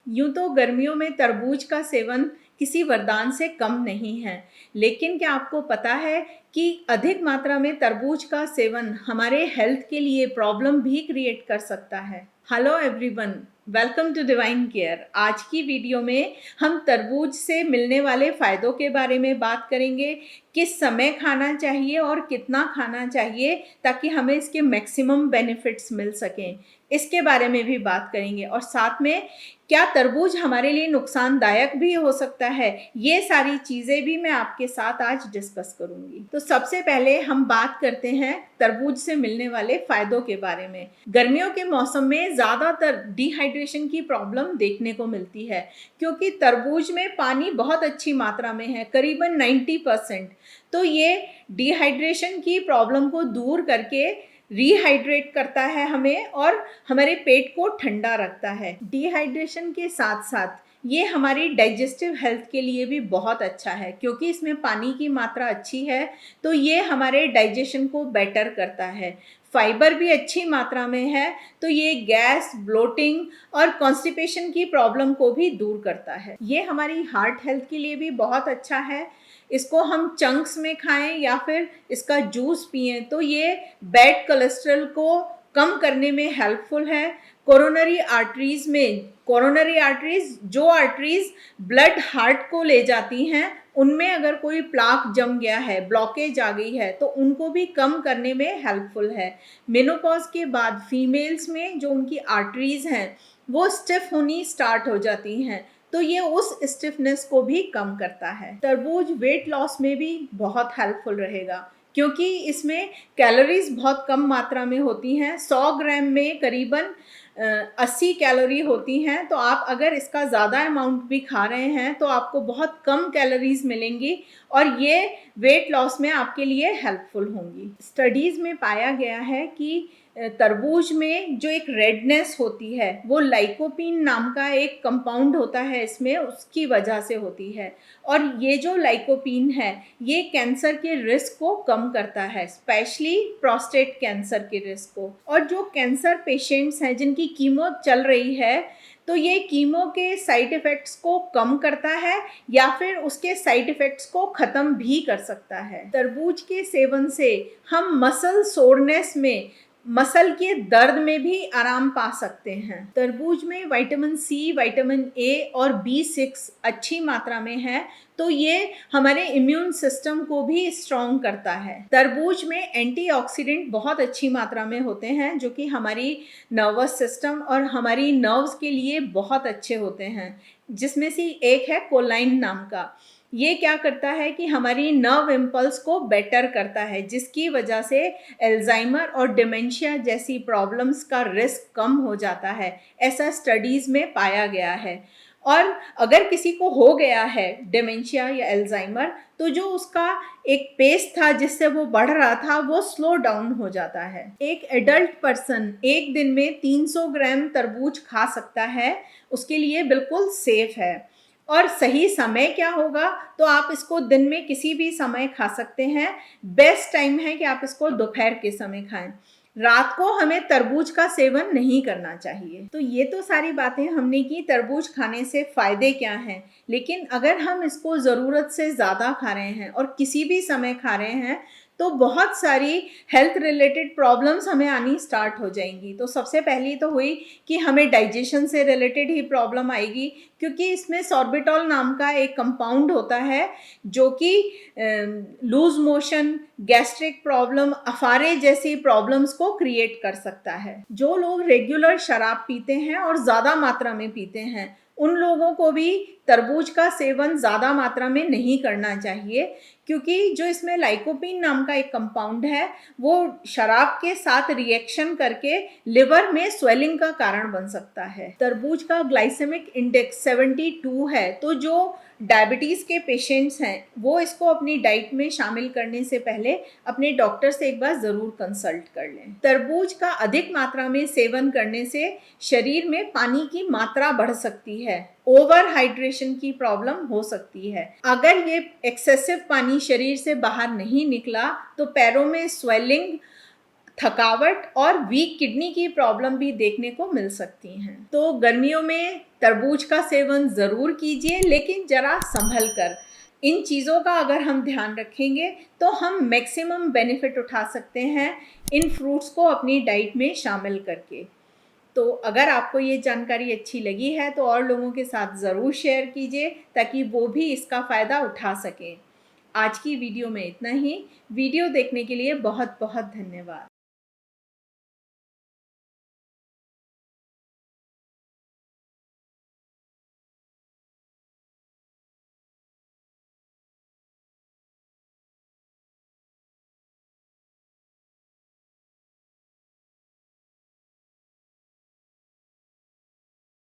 यूं तो गर्मियों में तरबूज का सेवन किसी वरदान से कम नहीं है, लेकिन क्या आपको पता है कि अधिक मात्रा में तरबूज का सेवन हमारे हेल्थ के लिए प्रॉब्लम भी क्रिएट कर सकता है। Hello everyone, welcome to divine care. आज की वीडियो में हम तरबूज से मिलने वाले फ़ायदों के बारे में बात करेंगे, किस समय खाना चाहिए और कितना खाना चाहिए ताकि हमें इसके मैक्सिमम बेनिफिट्स मिल सकें, इसके बारे में भी बात करेंगे। और साथ में क्या तरबूज हमारे लिए नुकसानदायक भी हो सकता है, ये सारी चीज़ें भी मैं आपके साथ आज डिस्कस करूंगी। तो सबसे पहले हम बात करते हैं तरबूज से मिलने वाले फ़ायदों के बारे में। गर्मियों के मौसम में ज़्यादातर डिहाइड्रेशन की प्रॉब्लम देखने को मिलती है, क्योंकि तरबूज में पानी बहुत अच्छी मात्रा में है, करीबन 90%। तो ये डिहाइड्रेशन की प्रॉब्लम को दूर करके रिहाइड्रेट करता है हमें और हमारे पेट को ठंडा रखता है। डिहाइड्रेशन के साथ साथ ये हमारी डाइजेस्टिव हेल्थ के लिए भी बहुत अच्छा है, क्योंकि इसमें पानी की मात्रा अच्छी है, तो ये हमारे डाइजेशन को बेटर करता है। फाइबर भी अच्छी मात्रा में है, तो ये गैस, ब्लोटिंग और कॉन्स्टिपेशन की प्रॉब्लम को भी दूर करता है। ये हमारी हार्ट हेल्थ के लिए भी बहुत अच्छा है। इसको हम चंक्स में खाएं या फिर इसका जूस पिएं तो ये बैड कोलेस्ट्रॉल को कम करने में हेल्पफुल है। कोरोनरी आर्टरीज जो आर्टरीज ब्लड हार्ट को ले जाती हैं, उनमें अगर कोई प्लाक जम गया है, ब्लॉकेज आ गई है, तो उनको भी कम करने में हेल्पफुल है। मेनोपॉज के बाद फीमेल्स में जो उनकी आर्टरीज हैं वो स्टिफ होनी स्टार्ट हो जाती हैं, तो ये उस स्टिफनेस को भी कम करता है। तरबूज वेट लॉस में भी बहुत हेल्पफुल रहेगा, क्योंकि इसमें कैलोरीज बहुत कम मात्रा में होती हैं। 100 ग्राम में करीबन 80 कैलोरी होती हैं, तो आप अगर इसका ज़्यादा अमाउंट भी खा रहे हैं तो आपको बहुत कम कैलोरीज मिलेंगी और ये वेट लॉस में आपके लिए हेल्पफुल होंगी। स्टडीज़ में पाया गया है कि तरबूज में जो एक रेडनेस होती है वो लाइकोपीन नाम का एक कंपाउंड होता है इसमें, उसकी वजह से होती है। और ये जो लाइकोपीन है ये कैंसर के रिस्क को कम करता है, स्पेशली प्रोस्टेट कैंसर के रिस्क को। और जो कैंसर पेशेंट्स हैं जिनकी कीमो चल रही है, तो ये कीमो के साइड इफ़ेक्ट्स को कम करता है या फिर उसके साइड इफ़ेक्ट्स को ख़त्म भी कर सकता है। तरबूज के सेवन से हम मसल सोरनेस में, मसल के दर्द में भी आराम पा सकते हैं। तरबूज में विटामिन सी, विटामिन ए और B6 अच्छी मात्रा में है, तो ये हमारे इम्यून सिस्टम को भी स्ट्रॉन्ग करता है। तरबूज में एंटीऑक्सीडेंट बहुत अच्छी मात्रा में होते हैं, जो कि हमारी नर्वस सिस्टम और हमारी नर्व्स के लिए बहुत अच्छे होते हैं, जिसमें से एक है कोलाइन नाम का। ये क्या करता है कि हमारी नर्व इम्पल्स को बेटर करता है, जिसकी वजह से एल्जाइमर और डिमेंशिया जैसी प्रॉब्लम्स का रिस्क कम हो जाता है, ऐसा स्टडीज़ में पाया गया है। और अगर किसी को हो गया है डिमेंशिया या एल्जाइमर, तो जो उसका एक पेस था जिससे वो बढ़ रहा था वो स्लो डाउन हो जाता है। एक एडल्ट पर्सन एक दिन में 300 ग्राम तरबूज खा सकता है, उसके लिए बिल्कुल सेफ है। और सही समय क्या होगा, तो आप इसको दिन में किसी भी समय खा सकते हैं। बेस्ट टाइम है कि आप इसको दोपहर के समय खाएं। रात को हमें तरबूज का सेवन नहीं करना चाहिए। तो ये तो सारी बातें हमने की तरबूज खाने से फ़ायदे क्या हैं, लेकिन अगर हम इसको ज़रूरत से ज़्यादा खा रहे हैं और किसी भी समय खा रहे हैं, तो बहुत सारी हेल्थ रिलेटेड प्रॉब्लम्स हमें आनी स्टार्ट हो जाएंगी। तो सबसे पहली तो हुई कि हमें डाइजेशन से रिलेटेड ही प्रॉब्लम आएगी, क्योंकि इसमें सॉर्बिटॉल नाम का एक कंपाउंड होता है जो कि लूज मोशन, गैस्ट्रिक प्रॉब्लम, अफारे जैसी प्रॉब्लम्स को क्रिएट कर सकता है। जो लोग रेगुलर शराब पीते हैं और ज़्यादा मात्रा में पीते हैं, उन लोगों को भी तरबूज का सेवन ज़्यादा मात्रा में नहीं करना चाहिए, क्योंकि जो इसमें लाइकोपीन नाम का एक कंपाउंड है वो शराब के साथ रिएक्शन करके लिवर में स्वेलिंग का कारण बन सकता है। तरबूज का ग्लाइसेमिक इंडेक्स 72 है, तो जो डायबिटीज़ के पेशेंट्स हैं वो इसको अपनी डाइट में शामिल करने से पहले अपने डॉक्टर से एक बार ज़रूर कंसल्ट कर लें। तरबूज का अधिक मात्रा में सेवन करने से शरीर में पानी की मात्रा बढ़ सकती है, ओवर हाइड्रेशन की प्रॉब्लम हो सकती है। अगर ये एक्सेसिव पानी शरीर से बाहर नहीं निकला तो पैरों में स्वेलिंग, थकावट और वीक किडनी की प्रॉब्लम भी देखने को मिल सकती हैं। तो गर्मियों में तरबूज का सेवन ज़रूर कीजिए, लेकिन ज़रा संभल कर। इन चीज़ों का अगर हम ध्यान रखेंगे तो हम मैक्सिमम बेनिफिट उठा सकते हैं इन फ्रूट्स को अपनी डाइट में शामिल करके। तो अगर आपको ये जानकारी अच्छी लगी है तो और लोगों के साथ ज़रूर शेयर कीजिए ताकि वो भी इसका फ़ायदा उठा सकें। आज की वीडियो में इतना ही। वीडियो देखने के लिए बहुत बहुत धन्यवाद।